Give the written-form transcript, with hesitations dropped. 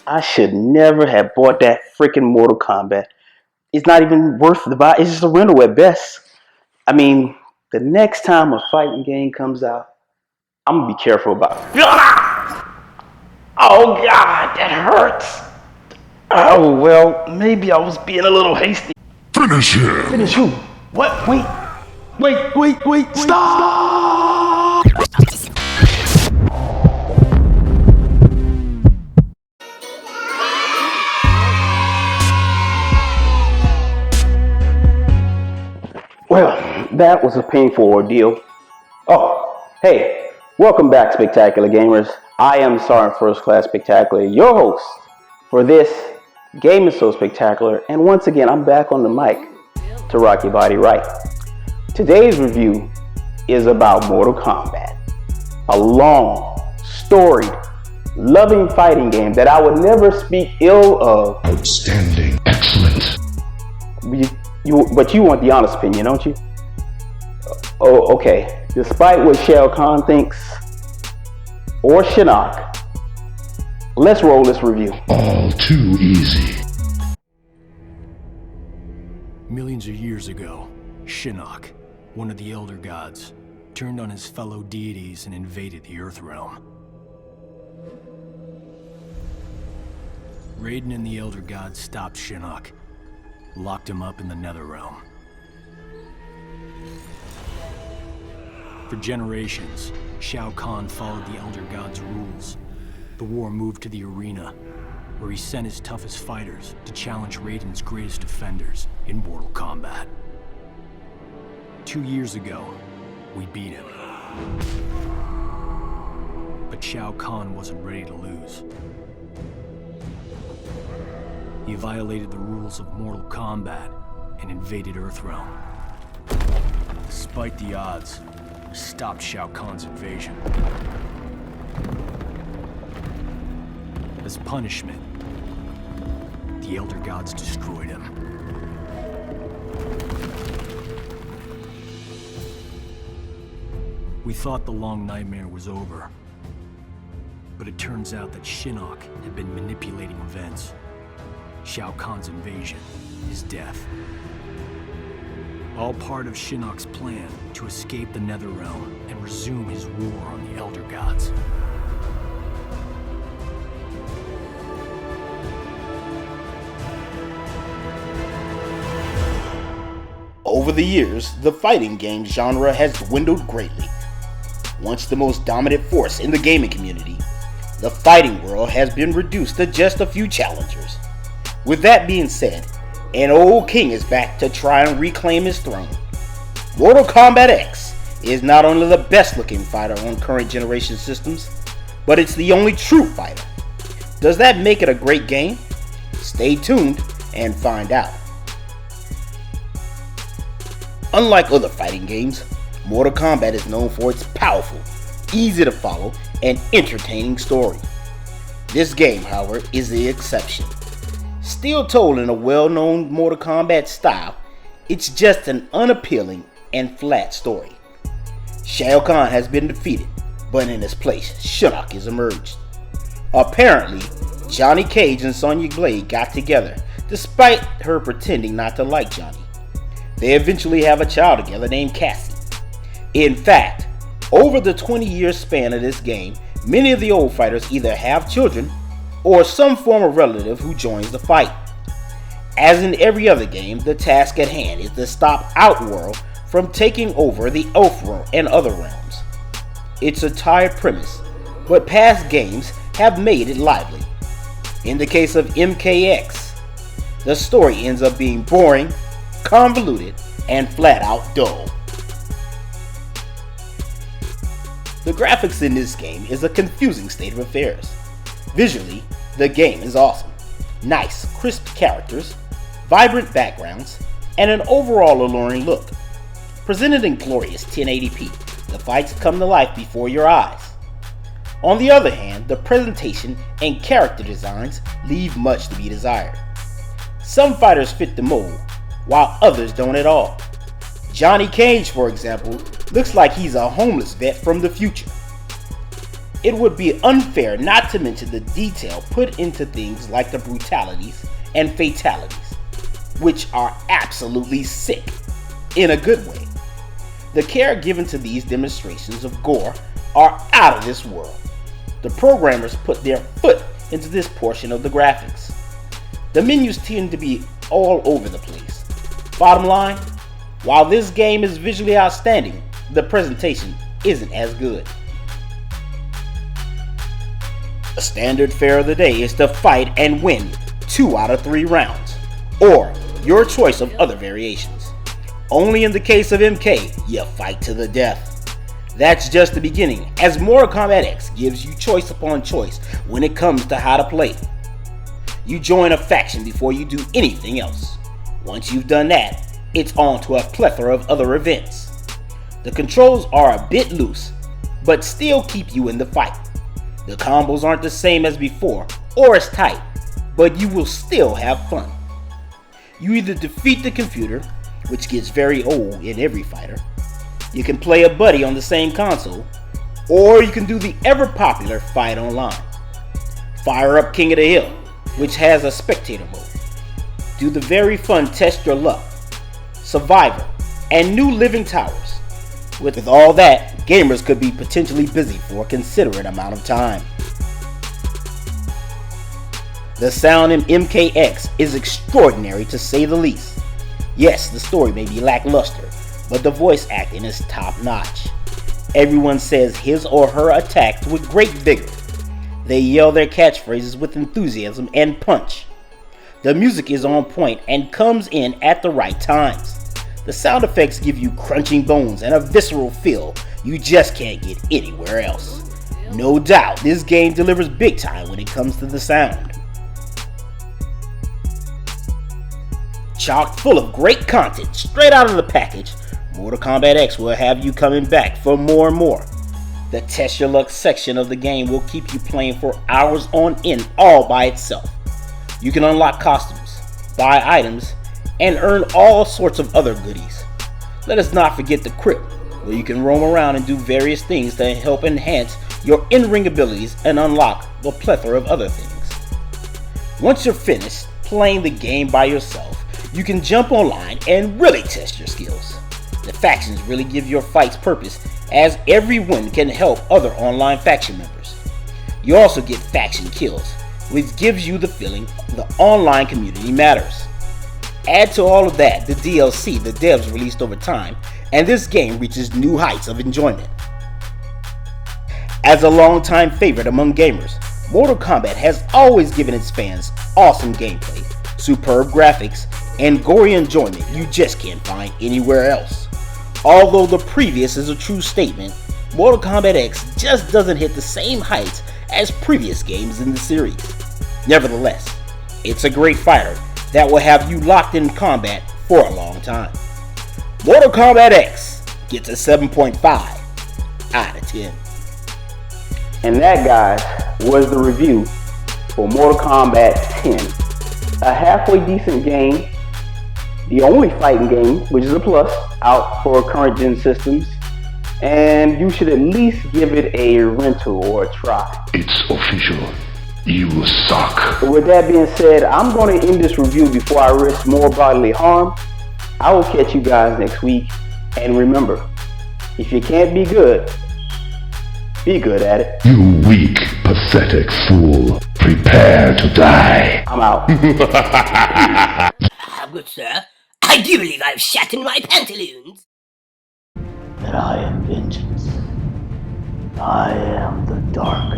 I should never have bought that freaking Mortal Kombat. It's not even worth the buy. It's just a rental at best. I mean, the next time a fighting game comes out, I'm gonna be careful about it. Oh God, that hurts. Oh well, maybe I was being a little hasty. Finish him! Finish who? What? Wait, stop! Well, that was a painful ordeal. Oh, hey, welcome back, Spectacular Gamers. I am Sergeant First Class Spectacular, your host for this Game is So Spectacular, and once again, I'm back on the mic to rock your body right. Today's review is about Mortal Kombat, a long, storied, loving fighting game that I would never speak ill of. Outstanding. Excellent. But you want the honest opinion, don't you? Oh, okay. Despite what Shao Kahn thinks, or Shinnok, let's roll this review. All too easy. Millions of years ago, Shinnok, one of the Elder Gods, turned on his fellow deities and invaded the Earth Realm. Raiden and the Elder Gods stopped Shinnok, locked him up in the Nether Realm. For generations, Shao Kahn followed the Elder God's rules. The war moved to the arena, where he sent his toughest fighters to challenge Raiden's greatest defenders in Mortal Kombat. 2 years ago, we beat him. But Shao Kahn wasn't ready to lose. He violated the rules of Mortal Kombat and invaded Earthrealm. Despite the odds, we stopped Shao Kahn's invasion. As punishment, the Elder Gods destroyed him. We thought the long nightmare was over, but it turns out that Shinnok had been manipulating events. Shao Kahn's invasion, his death. All part of Shinnok's plan to escape the Netherrealm and resume his war on the Elder Gods. Over the years, the fighting game genre has dwindled greatly. Once the most dominant force in the gaming community, the fighting world has been reduced to just a few challengers. With that being said, an old king is back to try and reclaim his throne. Mortal Kombat X is not only the best looking fighter on current generation systems, but it's the only true fighter. Does that make it a great game? Stay tuned and find out. Unlike other fighting games, Mortal Kombat is known for its powerful, easy to follow, and entertaining story. This game, however, is the exception. Still told in a well-known Mortal Kombat style, it's just an unappealing and flat story. Shao Kahn has been defeated, but in his place, Shinnok has emerged. Apparently, Johnny Cage and Sonya Blade got together, despite her pretending not to like Johnny. They eventually have a child together named Cassie. In fact, over the 20-year span of this game, many of the old fighters either have children or some form of relative who joins the fight. As in every other game, the task at hand is to stop Outworld from taking over the Elf Realm and other realms. It's a tired premise, but past games have made it lively. In the case of MKX, the story ends up being boring, convoluted, and flat out dull. The graphics in this game is a confusing state of affairs. Visually, the game is awesome. Nice, crisp characters, vibrant backgrounds, and an overall alluring look. Presented in glorious 1080p, the fights come to life before your eyes. On the other hand, the presentation and character designs leave much to be desired. Some fighters fit the mold, while others don't at all. Johnny Cage, for example, looks like he's a homeless vet from the future. it would be unfair not to mention the detail put into things like the brutalities and fatalities, which are absolutely sick, in a good way. The care given to these demonstrations of gore are out of this world. The programmers put their foot into this portion of the graphics. The menus tend to be all over the place. Bottom line, while this game is visually outstanding, the presentation isn't as good. The standard fare of the day is to fight and win 2 out of 3 rounds, or your choice of other variations. Only in the case of MK, you fight to the death. That's just the beginning, as Mortal Kombat X gives you choice upon choice when it comes to how to play. You join a faction before you do anything else. Once you've done that, it's on to a plethora of other events. The controls are a bit loose, but still keep you in the fight. The combos aren't the same as before, or as tight, but you will still have fun. You either defeat the computer, which gets very old in every fighter, you can play a buddy on the same console, or you can do the ever popular fight online. Fire up King of the Hill, which has a spectator mode. Do the very fun Test Your Luck, Survivor, and New Living Towers. With all that, gamers could be potentially busy for a considerate amount of time. The sound in MKX is extraordinary to say the least. Yes, the story may be lackluster, but the voice acting is top notch. Everyone says his or her attacks with great vigor. They yell their catchphrases with enthusiasm and punch. The music is on point and comes in at the right times. The sound effects give you crunching bones and a visceral feel you just can't get anywhere else. No doubt, this game delivers big time when it comes to the sound. Chock full of great content straight out of the package, Mortal Kombat X will have you coming back for more and more. The Test Your Luck section of the game will keep you playing for hours on end all by itself. You can unlock costumes, buy items, and earn all sorts of other goodies. Let us not forget the Crypt, where you can roam around and do various things to help enhance your in-ring abilities and unlock a plethora of other things. Once you're finished playing the game by yourself, you can jump online and really test your skills. The factions really give your fights purpose, as every win can help other online faction members. You also get faction kills, which gives you the feeling the online community matters. Add to all of that the DLC the devs released over time, and this game reaches new heights of enjoyment. As a longtime favorite among gamers, Mortal Kombat has always given its fans awesome gameplay, superb graphics, and gory enjoyment you just can't find anywhere else. Although the previous is a true statement, Mortal Kombat X just doesn't hit the same heights as previous games in the series. Nevertheless, it's a great fighter that will have you locked in combat for a long time. Mortal Kombat X gets a 7.5 out of 10. And that, guys, was the review for Mortal Kombat 10. A halfway decent game, the only fighting game, which is a plus, out for current gen systems, and you should at least give it a rental or a try. It's official. You suck. But with that being said, I'm going to end this review before I risk more bodily harm. I will catch you guys next week, and remember, if you can't be good at it. You weak, pathetic fool. Prepare to die. I'm out. Good sir, I do believe I've shat in my pantaloons. That I am vengeance. I am the dark